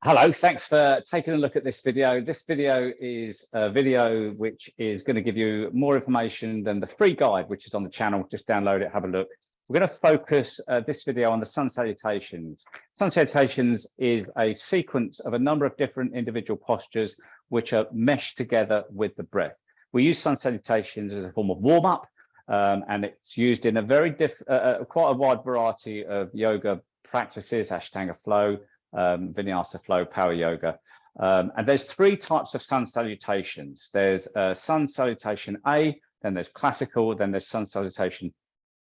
Hello, thanks for taking a look at this video. This video is a video which is going to give you more information than the free guide, which is on the channel. Just download it, have a look. We're going to focus this video on the sun salutations. Sun salutations is a sequence of a number of different individual postures which are meshed together with the breath. We use sun salutations as a form of warm-up, and it's used in a very quite a wide variety of yoga practices, Ashtanga flow, Vinyasa flow, power yoga, and there's three types of sun salutations. There's sun salutation A, then there's classical, then there's sun salutation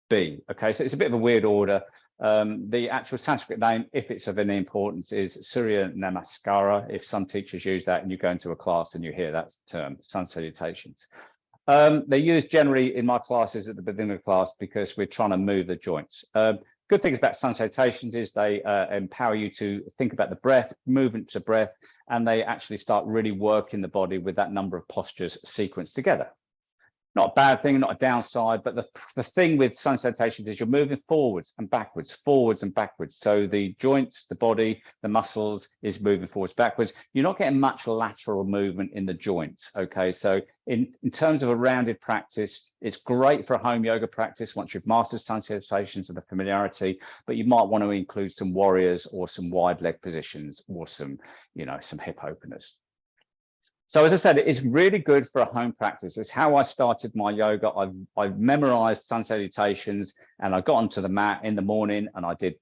B. Okay, so it's a bit of a weird order. The actual Sanskrit name, if it's of any importance, is Surya Namaskara. If some teachers use that and you go into a class and you hear that term, sun salutations. They're used generally in my classes at the beginning of the class because we're trying to move the joints. Good things about sun salutations is they empower you to think about the breath, movement to breath, and they actually start really working the body with that number of postures sequenced together. Not a bad thing, not a downside, but the thing with sun salutations is you're moving forwards and backwards. So the joints, the body, the muscles is moving forwards, backwards. You're not getting much lateral movement in the joints. Okay, so in terms of a rounded practice, it's great for a home yoga practice once you've mastered sun salutations and the familiarity, but you might want to include some warriors or some wide leg positions or some hip openers. So as I said, it's really good for a home practice. It's how I started my yoga. I've memorized sun salutations and I got onto the mat in the morning and I did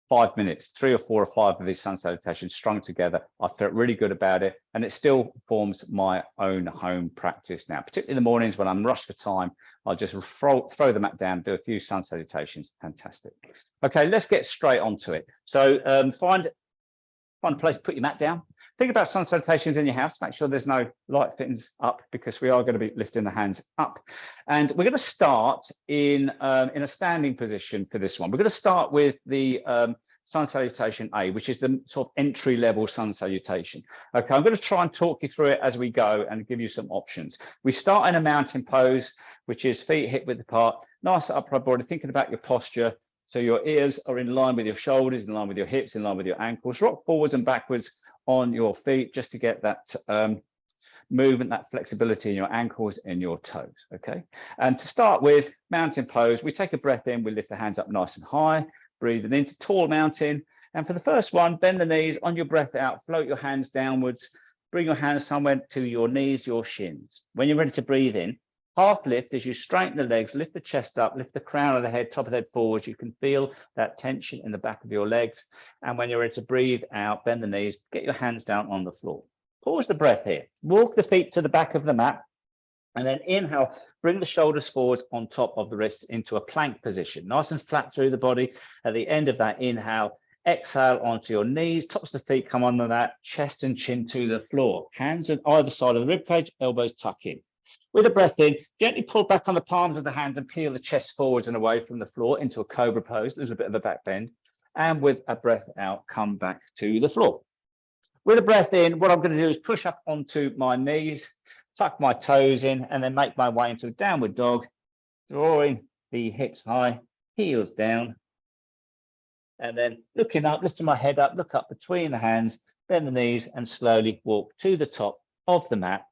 5 minutes, 3 or 4 or 5 of these sun salutations strung together. I felt really good about it, and it still forms my own home practice now. Particularly in the mornings when I'm rushed for time, I'll just throw the mat down, do a few sun salutations. Fantastic. Okay, let's get straight onto it. So find a place to put your mat down. Think about sun salutations in your house. Make sure there's no light fittings up because we are going to be lifting the hands up. And we're going to start in a standing position for this one. We're going to start with the sun salutation A, which is the sort of entry level sun salutation. Okay, I'm going to try and talk you through it as we go and give you some options. We start in a mountain pose, which is feet hip width apart, nice upright body, thinking about your posture. So your ears are in line with your shoulders, in line with your hips, in line with your ankles. Rock forwards and backwards on your feet just to get that movement, that flexibility in your ankles and your toes. Okay, and to start with mountain pose, we take a breath in, we lift the hands up nice and high, breathing into tall mountain. And for the first one, bend the knees. On your breath out, float your hands downwards, bring your hands somewhere to your knees, your shins. When you're ready to breathe in, half lift as you straighten the legs, lift the chest up, lift the crown of the head, top of the head forwards. You can feel that tension in the back of your legs. And when you're ready to breathe out, bend the knees, get your hands down on the floor. Pause the breath here. Walk the feet to the back of the mat. And then inhale, bring the shoulders forwards on top of the wrists into a plank position. Nice and flat through the body. At the end of that inhale, exhale onto your knees, tops of the feet come on the mat, chest and chin to the floor. Hands on either side of the ribcage, elbows tuck in. With a breath in, gently pull back on the palms of the hands and peel the chest forwards and away from the floor into a cobra pose. There's a bit of a back bend. And with a breath out, come back to the floor. With a breath in, what I'm going to do is push up onto my knees, tuck my toes in, and then make my way into a downward dog, drawing the hips high, heels down. And then looking up, lifting my head up, look up between the hands, bend the knees, and slowly walk to the top of the mat.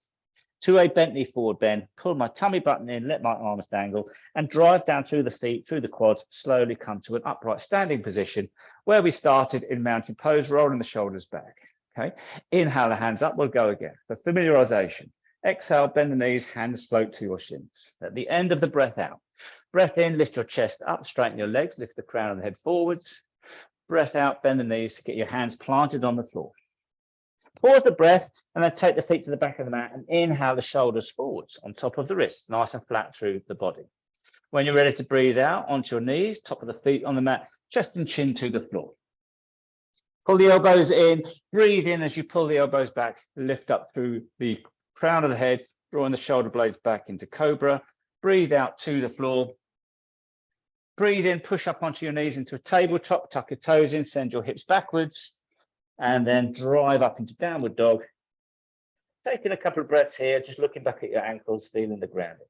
To a bent knee forward bend, pull my tummy button in, let my arms dangle, and drive down through the feet, through the quads, slowly come to an upright standing position where we started in mountain pose, rolling the shoulders back. Okay, inhale the hands up, we'll go again. For familiarization, exhale, bend the knees, hands float to your shins. At the end of the breath out, breath in, lift your chest up, straighten your legs, lift the crown of the head forwards. Breath out, bend the knees, get your hands planted on the floor. Pause the breath and then take the feet to the back of the mat and inhale the shoulders forwards on top of the wrists, nice and flat through the body. When you're ready to breathe out, onto your knees, top of the feet on the mat, chest and chin to the floor. Pull the elbows in, breathe in as you pull the elbows back, lift up through the crown of the head, drawing the shoulder blades back into cobra. Breathe out to the floor. Breathe in, push up onto your knees into a tabletop, tuck your toes in, send your hips backwards. And then drive up into downward dog. Taking a couple of breaths here, just looking back at your ankles, feeling the grounding.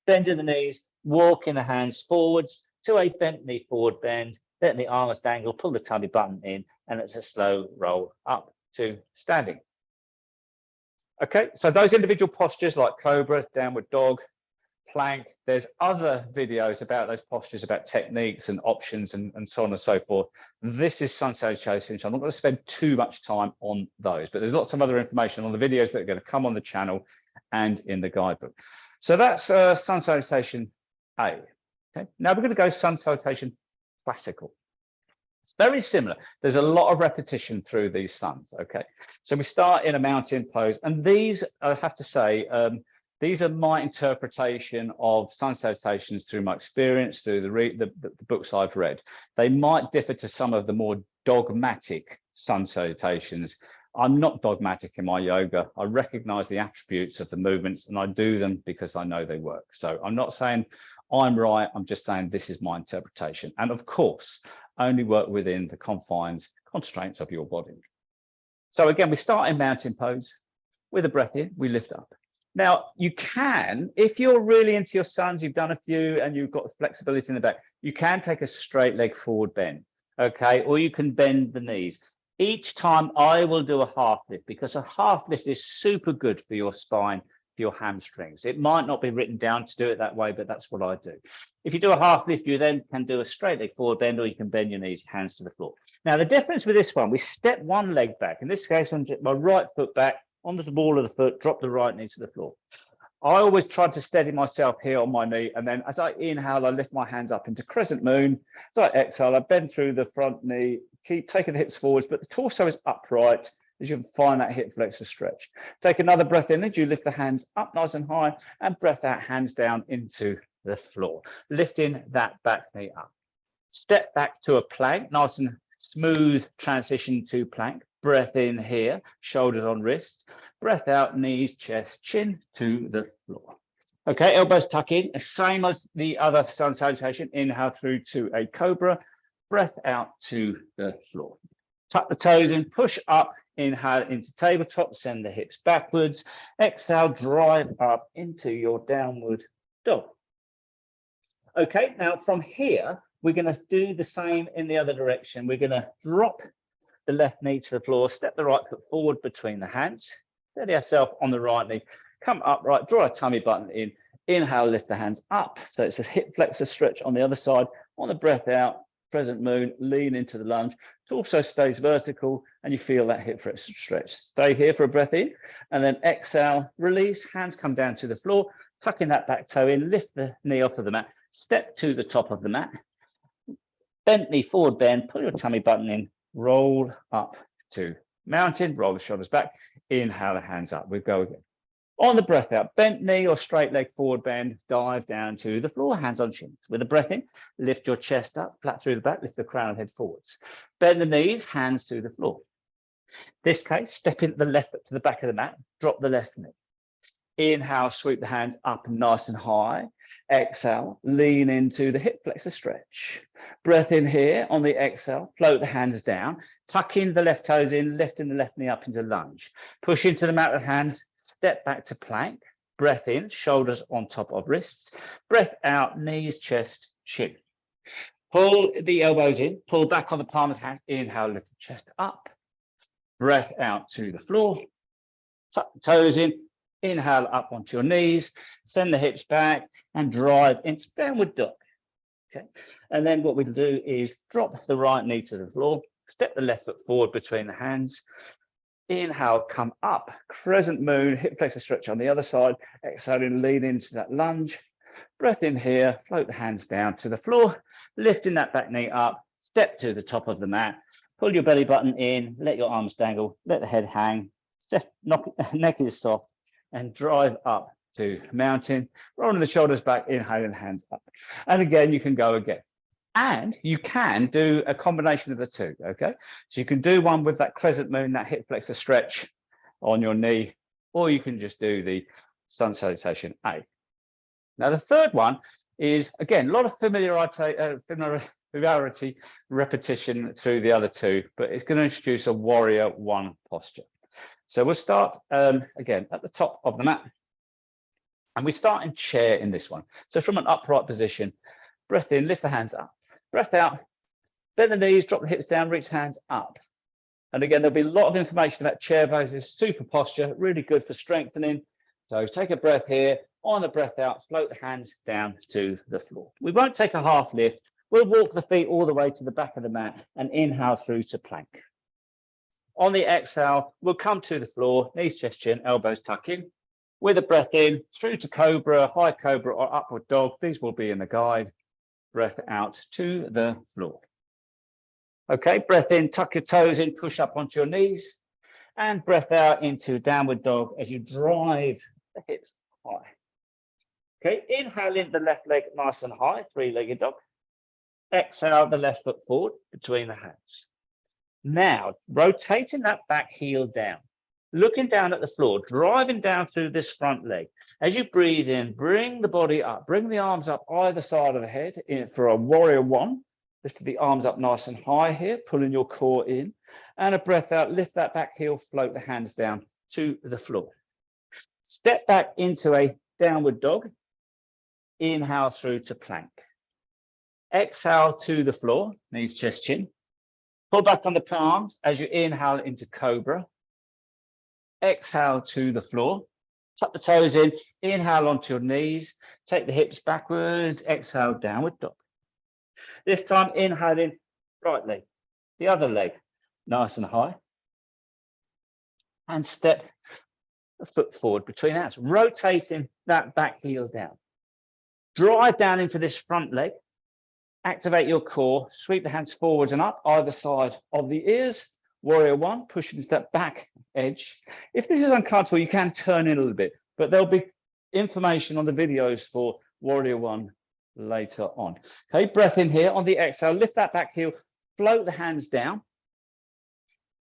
Bending the knees, walking the hands forwards to a bent knee forward bend, let the arms dangle, pull the tummy button in, and it's a slow roll up to standing. Okay, so those individual postures like cobra, downward dog, plank, there's other videos about those postures, about techniques and options and so on and so forth. This is sun salutation, so I'm not going to spend too much time on those, but there's lots of other information on the videos that are going to come on the channel and in the guidebook. So that's sun salutation A. Okay, now we're going to go sun salutation classical. It's very similar. There's a lot of repetition through these suns. Okay, so we start in a mountain pose, and these, I have to say, these are my interpretation of sun salutations through my experience, through the books I've read. They might differ to some of the more dogmatic sun salutations. I'm not dogmatic in my yoga. I recognize the attributes of the movements, and I do them because I know they work. So I'm not saying I'm right. I'm just saying this is my interpretation. And of course, only work within the confines, constraints of your body. So again, we start in mountain pose. With a breath in, we lift up. Now, you can, if you're really into your suns, you've done a few and you've got flexibility in the back, you can take a straight leg forward bend, okay? Or you can bend the knees. Each time I will do a half lift, because a half lift is super good for your spine, for your hamstrings. It might not be written down to do it that way, but that's what I do. If you do a half lift, you then can do a straight leg forward bend, or you can bend your knees, hands to the floor. Now, the difference with this one, we step one leg back. In this case, I'm my right foot back, onto the ball of the foot, drop the right knee to the floor. I always try to steady myself here on my knee, and then as I inhale, I lift my hands up into crescent moon. As I exhale, I bend through the front knee, keep taking the hips forwards, but the torso is upright, as you can find that hip flexor stretch. Take another breath in as you lift the hands up nice and high, and breath out, hands down into the floor, lifting that back knee up. Step back to a plank, nice and smooth transition to plank. Breath in here, shoulders on wrists. Breath out, knees, chest, chin to the floor. Okay, elbows tuck in, same as the other sun salutation. Inhale through to a cobra. Breath out to the floor. Tuck the toes in, push up, inhale into tabletop, send the hips backwards. Exhale, drive up into your downward dog. Okay, now from here, we're going to do the same in the other direction. We're going to drop the left knee to the floor, step the right foot forward between the hands, steady ourselves on the right knee, come upright, draw a tummy button in, inhale, lift the hands up. So it's a hip flexor stretch on the other side. On the breath out, crescent moon, lean into the lunge. Torso stays vertical and you feel that hip flexor stretch. Stay here for a breath in, and then exhale, release, hands come down to the floor, tucking that back toe in, lift the knee off of the mat, step to the top of the mat, bent knee forward bend, pull your tummy button in, roll up to mountain, roll the shoulders back, inhale the hands up. We go again. On the breath out, bent knee or straight leg forward bend, dive down to the floor, hands on shins. With the breath in, lift your chest up, flat through the back, lift the crown and head forwards. Bend the knees, hands to the floor. This case, step into the left foot to the back of the mat, drop the left knee. Inhale, sweep the hands up nice and high. Exhale, lean into the hip flexor stretch. Breath in here. On the exhale, float the hands down. Tuck in the left toes in, lifting the left knee up into lunge. Push into the mat with hands. Step back to plank. Breath in, shoulders on top of wrists. Breath out, knees, chest, chin. Pull the elbows in. Pull back on the palms of the hands. Inhale, lift the chest up. Breath out to the floor. Tuck the toes in. Inhale up onto your knees, send the hips back and drive into downward dog. Okay, and then what we'll do is drop the right knee to the floor, step the left foot forward between the hands. Inhale, come up, crescent moon, hip flexor stretch on the other side. Exhaling, lean into that lunge. Breath in here, float the hands down to the floor, lifting that back knee up, step to the top of the mat, pull your belly button in, let your arms dangle, let the head hang, neck is soft, and drive up to mountain, rolling the shoulders back, inhaling hands up. And again, you can go again. And you can do a combination of the two, okay? So you can do one with that crescent moon, that hip flexor stretch on your knee, or you can just do the sun salutation A. Now, the third one is, again, a lot of familiarity, repetition through the other two, but it's going to introduce a warrior one posture. So we'll start again at the top of the mat, and we start in chair in this one. So from an upright position, breath in, lift the hands up. Breath out, bend the knees, drop the hips down, reach hands up. And again, there'll be a lot of information about chair poses, super posture, really good for strengthening. So take a breath here, on the breath out, float the hands down to the floor. We won't take a half lift. We'll walk the feet all the way to the back of the mat and inhale through to plank. On the exhale, we'll come to the floor, knees, chest, chin, elbows tuck in. With a breath in, through to cobra, high cobra or upward dog. These will be in the guide. Breath out to the floor. Okay, breath in, tuck your toes in, push up onto your knees. And breath out into downward dog as you drive the hips high. Okay, inhale in the left leg nice and high, three-legged dog. Exhale the left foot forward between the hands. Now, rotating that back heel down, looking down at the floor, driving down through this front leg. As you breathe in, bring the body up, bring the arms up either side of the head in for a warrior one. Lift the arms up nice and high here, pulling your core in. And a breath out, lift that back heel, float the hands down to the floor. Step back into a downward dog. Inhale through to plank. Exhale to the floor, knees, chest, chin. Pull back on the palms as you inhale into cobra. Exhale to the floor. Tuck the toes in, inhale onto your knees. Take the hips backwards, exhale, downward dog. This time, inhale in, right leg, the other leg, nice and high. And step a foot forward between hands, rotating that back heel down. Drive down into this front leg. Activate your core, sweep the hands forwards and up either side of the ears. Warrior one, push into that back edge. If this is uncomfortable, you can turn in a little bit, but there'll be information on the videos for warrior one later on. Okay, breath in here. On the exhale, lift that back heel, float the hands down.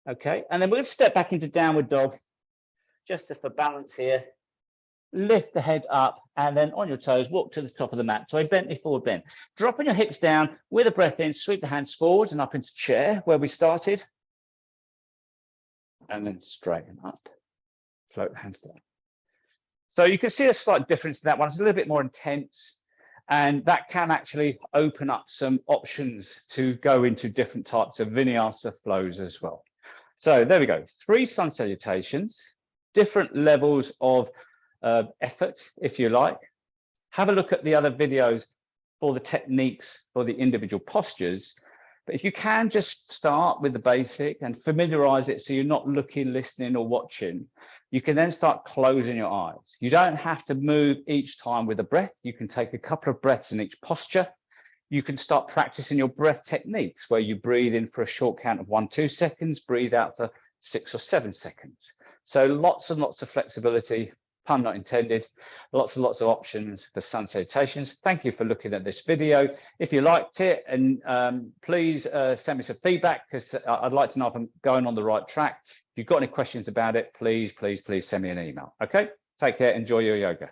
Okay, and then we'll step back into downward dog, just for balance here. Lift the head up and then on your toes, walk to the top of the mat. So a Bentley forward bend. Dropping your hips down with a breath in, sweep the hands forwards and up into chair where we started. And then straighten up, float the hands down. So you can see a slight difference in that one. It's a little bit more intense and that can actually open up some options to go into different types of vinyasa flows as well. So there we go. 3 sun salutations, different levels of effort, if you like. Have a look at the other videos for the techniques for the individual postures. But if you can just start with the basic and familiarize it so you're not looking, listening, or watching, you can then start closing your eyes. You don't have to move each time with a breath. You can take a couple of breaths in each posture. You can start practicing your breath techniques where you breathe in for a short count of 1-2 seconds, breathe out for 6 or 7 seconds. So lots and lots of flexibility. Pun not intended, lots and lots of options for sun salutations. Thank you for looking at this video. If you liked it, and please send me some feedback because I'd like to know if I'm going on the right track. If you've got any questions about it, please send me an email. Okay, take care, enjoy your yoga.